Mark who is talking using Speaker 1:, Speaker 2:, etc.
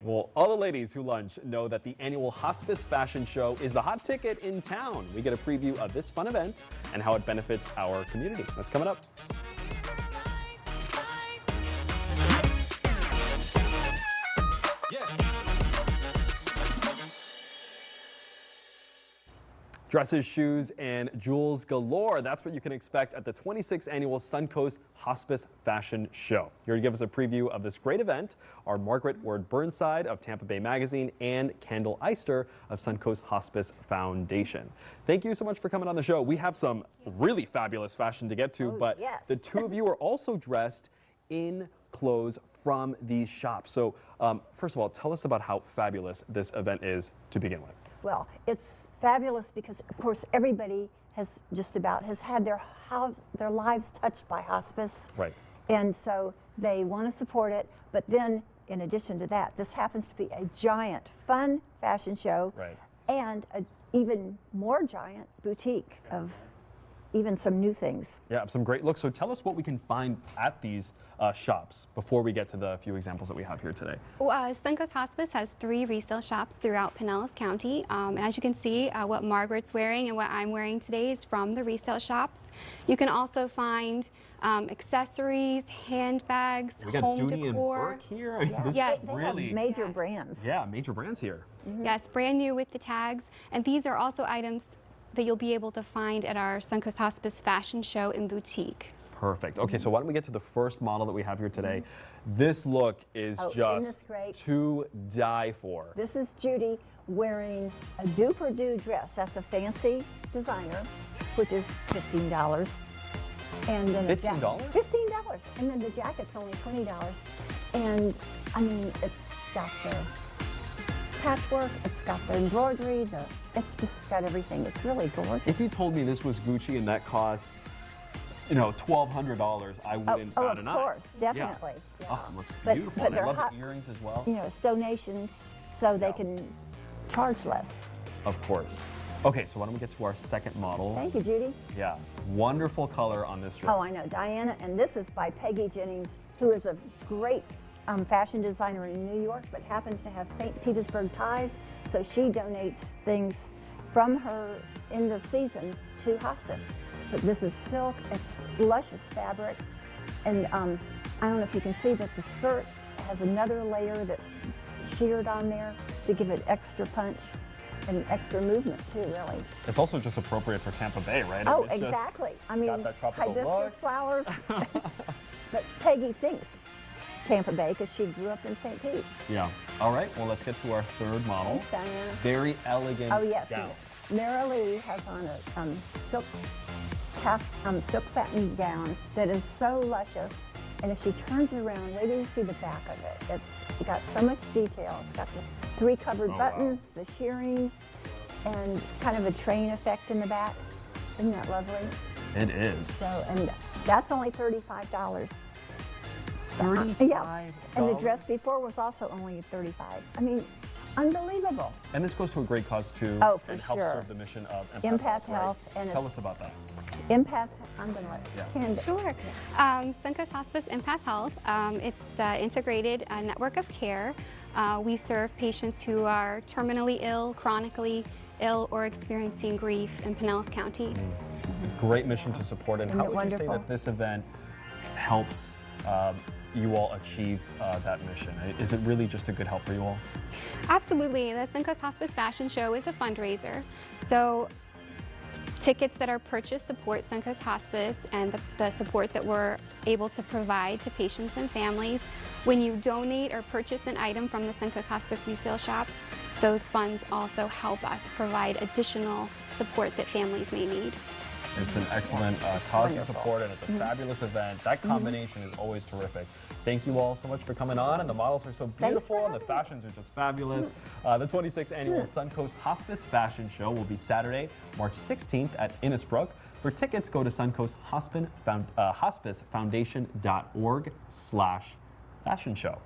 Speaker 1: Well, all the ladies who lunch know that the annual Hospice Fashion Show is the hot ticket in town. We get a preview of this fun event and how it benefits our community. That's coming up. Dresses, shoes, and jewels galore. That's what you can expect at the 26th annual Suncoast Hospice Fashion Show. Here to give us a preview of this great event are Margaret Ward Burnside of Tampa Bay Magazine and Kendall Eister of Suncoast Hospice Foundation. Thank you so much for coming on the show. We have some really fabulous fashion to get to, but
Speaker 2: yes.
Speaker 1: The two of you are also dressed in clothes from these shops. So first of all, tell us about how fabulous this event is to begin with.
Speaker 2: Well, it's fabulous because, of course, everybody has had their lives touched by hospice.
Speaker 1: Right.
Speaker 2: And so they want to support it. But then, in addition to that, this happens to be a giant, fun fashion show.
Speaker 1: Right.
Speaker 2: And an even more giant boutique of even some new things.
Speaker 1: Yeah, some great looks. So tell us what we can find at these shops before we get to the few examples that we have here today.
Speaker 3: Suncoast Hospice has 3 resale shops throughout Pinellas County. And as you can see, what Margaret's wearing and what I'm wearing today is from the resale shops. You can also find accessories, handbags, home decor.
Speaker 1: And Burke here.
Speaker 2: Yeah.
Speaker 3: Yes.
Speaker 2: They
Speaker 1: really
Speaker 2: have major brands.
Speaker 1: Yeah, major brands here.
Speaker 2: Mm-hmm.
Speaker 3: Yes, brand new with the tags. And these are also items that you'll be able to find at our Suncoast Hospice Fashion Show and Boutique.
Speaker 1: Perfect. Okay, so why don't we get to the first model that we have here today. This look is just to die for.
Speaker 2: This is Judy wearing a Duperdue dress. That's a fancy designer, which is $15. And then
Speaker 1: $15?
Speaker 2: $15. And then the jacket's only $20. And I mean, it's got the patchwork, it's got the embroidery, it's just got everything. It's really gorgeous.
Speaker 1: If you told me this was Gucci and that cost, $1,200, I wouldn't bat an eye.
Speaker 2: Of course, definitely.
Speaker 1: Yeah.
Speaker 2: Yeah.
Speaker 1: Oh, it looks
Speaker 2: But
Speaker 1: beautiful. And I
Speaker 2: they're
Speaker 1: love the earrings as well.
Speaker 2: It's donations, so they can charge less.
Speaker 1: Of course. Okay, so why don't we get to our second model?
Speaker 2: Thank you, Judy.
Speaker 1: Yeah, wonderful color on this dress.
Speaker 2: Oh, I know, Diana, and this is by Peggy Jennings, who is a great fashion designer in New York, but happens to have St. Petersburg ties, so she donates things from her end of season to hospice. But this is silk, it's luscious fabric, and I don't know if you can see, but the skirt has another layer that's sheared on there to give it extra punch and extra movement too, really.
Speaker 1: It's also just appropriate for Tampa Bay, right?
Speaker 2: Oh,
Speaker 1: It's
Speaker 2: exactly. I
Speaker 1: got
Speaker 2: mean,
Speaker 1: that tropical
Speaker 2: hibiscus
Speaker 1: look.
Speaker 2: flowers. But Peggy thinks Tampa Bay because she grew up in St. Pete.
Speaker 1: Yeah. All right, well, let's get to our third model.
Speaker 2: Thanks, Diana.
Speaker 1: Very elegant
Speaker 2: Oh, yes.
Speaker 1: gown.
Speaker 2: Mara Lee has on a silk satin gown that is so luscious. And if she turns around, wait till you see the back of it. It's got so much detail. It's got the 3 covered buttons, the shearing, and kind of a train effect in the back. Isn't that lovely?
Speaker 1: It is.
Speaker 2: So, and that's only $35.
Speaker 1: $35?
Speaker 2: Yeah. And the dress before was also only $35. I mean, unbelievable.
Speaker 1: And this goes to a great cause too.
Speaker 2: Oh, for
Speaker 1: and helps
Speaker 2: sure.
Speaker 1: serve the mission of
Speaker 2: Empath
Speaker 1: Health.
Speaker 2: Health,
Speaker 1: Right?
Speaker 2: and
Speaker 1: Tell us about that.
Speaker 2: Empath, I'm going to let Candace.
Speaker 3: Sure. Suncoast Hospice Empath Health, it's an integrated network of care. We serve patients who are terminally ill, chronically ill, or experiencing grief in Pinellas County.
Speaker 1: Great mission to support. And
Speaker 2: Isn't
Speaker 1: how
Speaker 2: it
Speaker 1: would you say
Speaker 2: wonderful?
Speaker 1: that this event helps you all achieve that mission? Is it really just a good help for you all?
Speaker 3: Absolutely. The Suncoast Hospice Fashion Show is a fundraiser. So tickets that are purchased support Suncoast Hospice and the support that we're able to provide to patients and families. When you donate or purchase an item from the Suncoast Hospice resale shops, those funds also help us provide additional support that families may need.
Speaker 1: It's an excellent cause to support, and it's a fabulous event. That combination is always terrific. Thank you all so much for coming on, and the models are so beautiful, and the fashions are just fabulous. The 26th annual Suncoast Hospice Fashion Show will be Saturday, March 16th at Innisbrook. For tickets, go to suncoasthospicefoundation.org/fashion show.